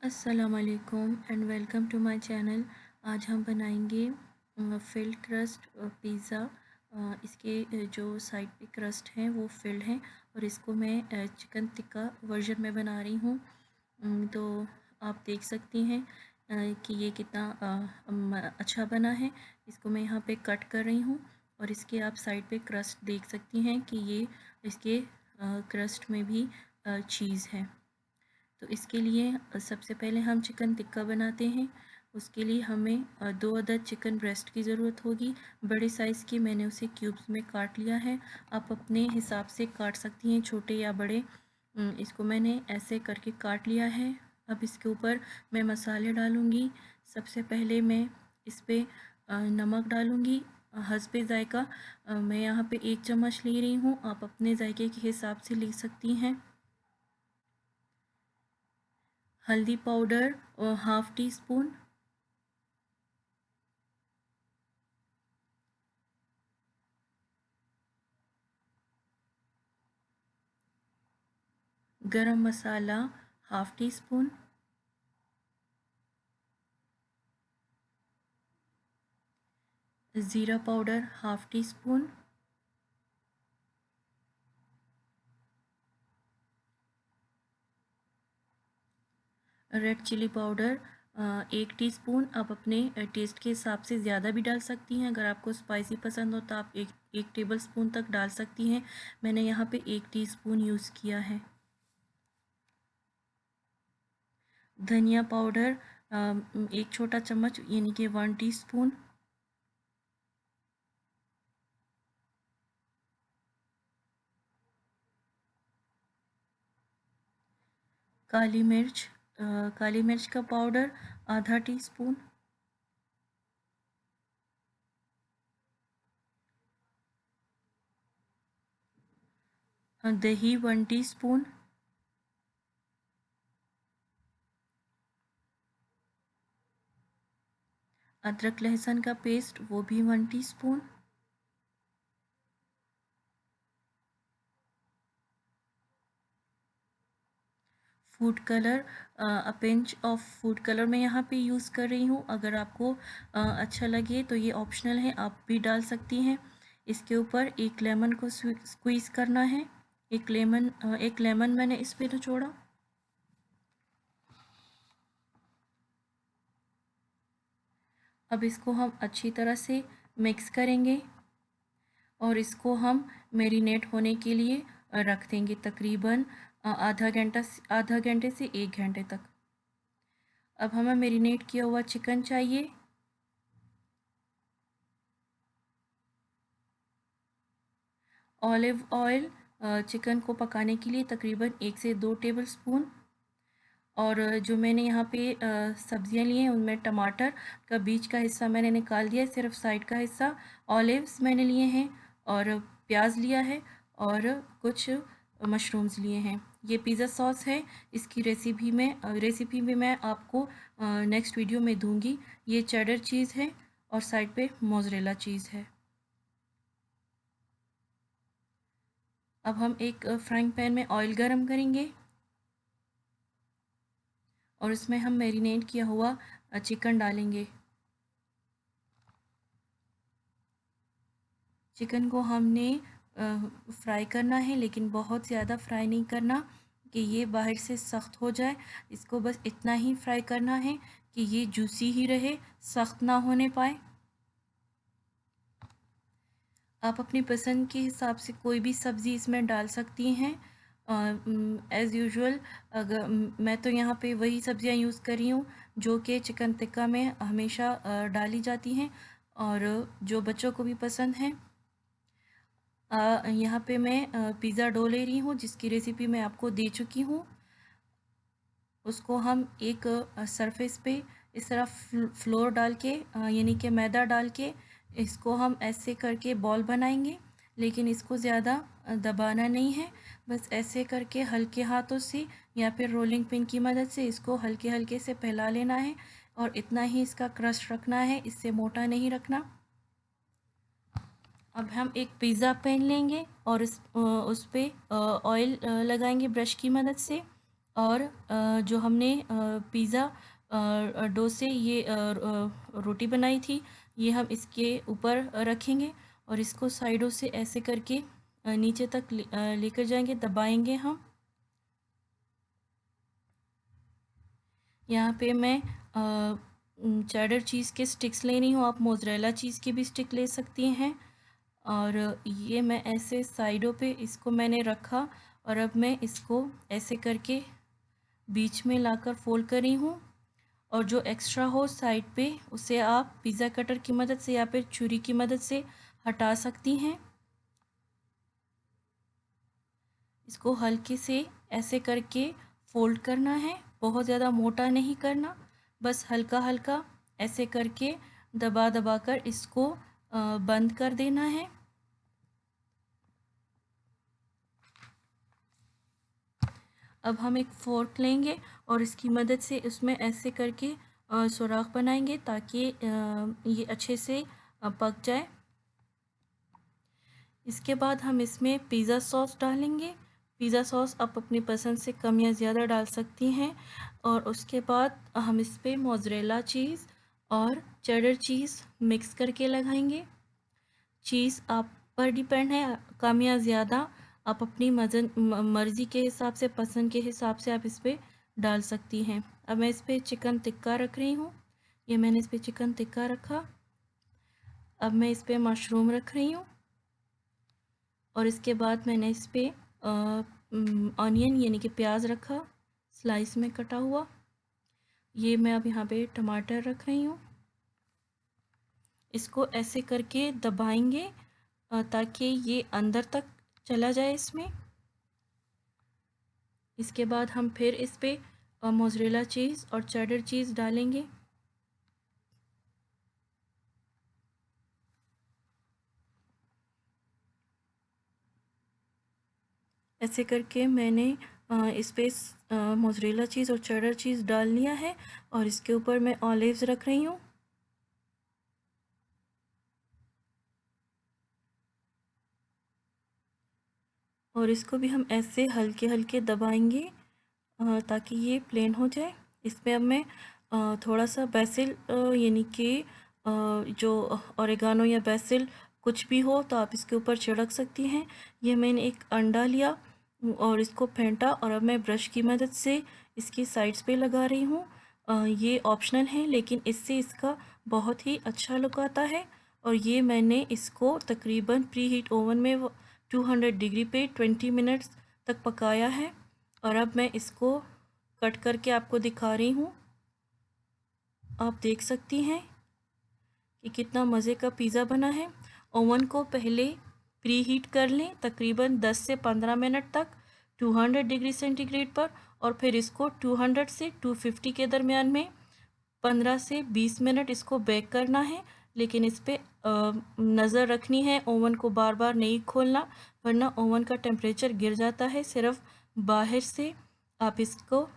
अस्सलाम वालेकुम and welcome to my channel. आज हम बनाएंगे फिल्ड क्रस्ट पिज़्ज़ा। इसके जो साइड पे क्रस्ट हैं वो फिल्ड हैं और इसको मैं चिकन टिक्का वर्जन में बना रही हूँ। तो आप देख सकती हैं कि ये कितना अच्छा बना है। इसको मैं यहाँ पे कट कर रही हूँ और इसके आप साइड पे क्रस्ट देख सकती हैं कि ये इसके क्रस्ट में भी चीज़ है। तो इसके लिए सबसे पहले हम चिकन टिक्का बनाते हैं। उसके लिए हमें 2 अदद चिकन ब्रेस्ट की ज़रूरत होगी। बड़े साइज़ की मैंने उसे क्यूब्स में काट लिया है। आप अपने हिसाब से काट सकती हैं, छोटे या बड़े। इसको मैंने ऐसे करके काट लिया है। अब इसके ऊपर मैं मसाले डालूँगी। सबसे पहले मैं इस पे नमक डालूँगी हस्बे ज़ायक़ा। मैं यहाँ पे 1 चम्मच ले रही हूँ, आप अपने ज़ायक़े के हिसाब से ले सकती हैं। हल्दी powder half teaspoon, garam masala half teaspoon, ज़ीरा powder half teaspoon, red chilli powder 1 teaspoon. आप अपने टेस्ट के हिसाब से ज़्यादा भी डाल सकती हैं। अगर आपको स्पाइसी पसंद हो तो आप एक टेबल स्पून तक डाल सकती हैं। मैंने यहाँ पे 1 टीस्पून यूज़ किया है। धनिया पाउडर 1 छोटा चम्मच यानी कि 1 टीस्पून। काली मिर्च का पाउडर आधा टीस्पून। दही 1 टीस्पून। अदरक लहसुन का पेस्ट वो भी 1 teaspoon. Food colour a pinch of food colour मैं यहाँ पे यूज़ कर रही हूँ। अगर आपको अच्छा लगे तो ये ऑप्शनल है, आप भी डाल सकती हैं। इसके ऊपर एक लेमन को स्क्वीज़ करना है। एक लेमन मैंने इस पे निचोड़ा। अब इसको हम अच्छी तरह से मिक्स करेंगे और इसको हम मैरिनेट होने के लिए रख देंगे तकरीबन आधा घंटे से 1 घंटे तक। अब हमें मैरिनेट किया हुआ चिकन चाहिए। ऑलिव ऑयल चिकन को पकाने के लिए तकरीबन 1 से 2 टेबल स्पून। और जो मैंने यहाँ पे सब्जियाँ ली हैं उनमें टमाटर का बीच का हिस्सा मैंने निकाल दिया है, सिर्फ साइड का हिस्सा। ऑलिव्स मैंने लिए हैं और प्याज लिया है और कुछ मशरूम्स लिए हैं। ये पिज़्ज़ा सॉस है। इसकी रेसिपी भी मैं आपको नेक्स्ट वीडियो में दूंगी। ये चेडर चीज़ है और साइड पे मोज़रेला चीज़ है। अब हम एक फ्राइंग पैन में ऑयल गरम करेंगे और उसमें हम मैरिनेट किया हुआ चिकन डालेंगे। चिकन को हमने फ्राई करना है, लेकिन बहुत ज़्यादा फ्राई नहीं करना कि ये बाहर से सख्त हो जाए। इसको बस इतना ही फ्राई करना है कि ये जूसी ही रहे, सख्त ना होने पाए। आप अपनी पसंद के हिसाब से कोई भी सब्ज़ी इसमें डाल सकती हैं। एज़ यूजुअल अगर मैं तो यहाँ पे वही सब्ज़ियाँ यूज़ कर रही हूँ जो कि चिकन टिक्का में हमेशा डाली जाती हैं और जो बच्चों को भी पसंद है। यहाँ पे मैं पिज़्ज़ा डो ले रही हूँ जिसकी रेसिपी मैं आपको दे चुकी हूँ। उसको हम एक सरफेस पे इस तरह फ्लोर डाल के यानी कि मैदा डाल के इसको हम ऐसे करके बॉल बनाएंगे, लेकिन इसको ज़्यादा दबाना नहीं है। बस ऐसे करके हल्के हाथों से या फिर रोलिंग पिन की मदद से इसको हल्के हल्के से फैला लेना है और इतना ही इसका क्रस्ट रखना है, इससे मोटा नहीं रखना। अब हम एक पिज़्ज़ा पैन लेंगे और उस पे ऑयल लगाएंगे ब्रश की मदद से। और जो हमने पिज़्ज़ा डो से ये रोटी बनाई थी, ये हम इसके ऊपर रखेंगे और इसको साइडों से ऐसे करके नीचे तक लेकर जाएंगे, दबाएंगे हम। यहाँ पे मैं चेडर चीज़ के स्टिक्स ले रही हूँ, आप मोज़रेला चीज़ के भी स्टिक ले सकती हैं। और ये मैं ऐसे साइडों पे इसको मैंने रखा और अब मैं इसको ऐसे करके बीच में लाकर फोल्ड कर रही हूँ। और जो एक्स्ट्रा हो साइड पे उसे आप पिज़्ज़ा कटर की मदद से या फिर छुरी की मदद से हटा सकती हैं। इसको हल्के से ऐसे करके फोल्ड करना है, बहुत ज़्यादा मोटा नहीं करना, बस हल्का हल्का ऐसे करके दबा दबा कर इसको बंद कर देना है। अब हम एक फोर्क लेंगे और इसकी मदद से उसमें ऐसे करके सुराख बनाएंगे ताकि ये अच्छे से पक जाए। इसके बाद हम इसमें पिज़्ज़ा सॉस डालेंगे। पिज़्ज़ा सॉस आप अपनी पसंद से कम या ज़्यादा डाल सकती हैं। और उसके बाद हम इस पर मोज़रेला चीज़ और चेडर चीज़ मिक्स करके लगाएंगे। चीज़ आप पर डिपेंड है, कम या ज़्यादा आप अपनी मर्ज़ी के हिसाब से, पसंद के हिसाब से आप इस पर डाल सकती हैं। अब मैं इस पर चिकन टिक्का रख रही हूँ। ये मैंने इस पर चिकन टिक्का रखा। अब मैं इस पर मशरूम रख रही हूँ और इसके बाद मैंने इस पर ऑनियन यानी कि प्याज रखा, स्लाइस में कटा हुआ। ये मैं अब यहाँ पे टमाटर रख रही हूँ। इसको ऐसे करके दबाएंगे ताकि ये अंदर तक चला जाए इसमें। इसके बाद हम फिर इस पर मोज़रेला चीज़ और चेडर चीज़ डालेंगे। ऐसे करके मैंने इस पर मोज़रेला चीज़ और चेडर चीज़ डाल लिया है और इसके ऊपर मैं ऑलिव्स रख रही हूँ। और इसको भी हम ऐसे हल्के हल्के दबाएंगे ताकि ये प्लेन हो जाए। इसमें अब मैं थोड़ा सा बेसिल यानी कि जो ओरेगानो या बेसिल कुछ भी हो तो आप इसके ऊपर छिड़क सकती हैं। ये मैंने एक अंडा लिया और इसको फेंटा और अब मैं ब्रश की मदद से इसकी साइड्स पे लगा रही हूँ। ये ऑप्शनल है लेकिन इससे इसका बहुत ही अच्छा लुक आता है। और ये मैंने इसको तकरीबन प्री हीट ओवन में 200 डिग्री पे 20 मिनट्स तक पकाया है। और अब मैं इसको कट करके आपको दिखा रही हूँ। आप देख सकती हैं कि कितना मज़े का पिज़्ज़ा बना है। ओवन को पहले प्री हीट कर लें तकरीबन 10 से 15 मिनट तक 200 डिग्री सेंटीग्रेड पर, और फिर इसको 200 से 250 के दरमियान में 15 से 20 मिनट इसको बेक करना है। लेकिन इस पर नज़र रखनी है, ओवन को बार बार नहीं खोलना वरना ओवन का टेम्परेचर गिर जाता है। सिर्फ बाहर से आप इसको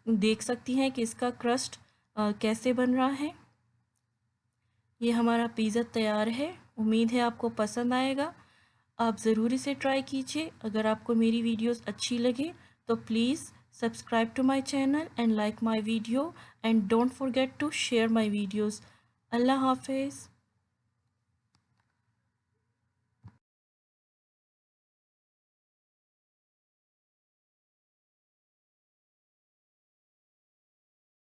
देख सकती हैं कि इसका क्रस्ट कैसे बन रहा है। ये हमारा पिज़्ज़ा तैयार है। उम्मीद है आपको पसंद आएगा। आप ज़रूर इसे ट्राई कीजिए। अगर आपको मेरी वीडियोस अच्छी लगे तो please subscribe to my channel and like my video and don't forget to share my videos. Allah हाफिज़।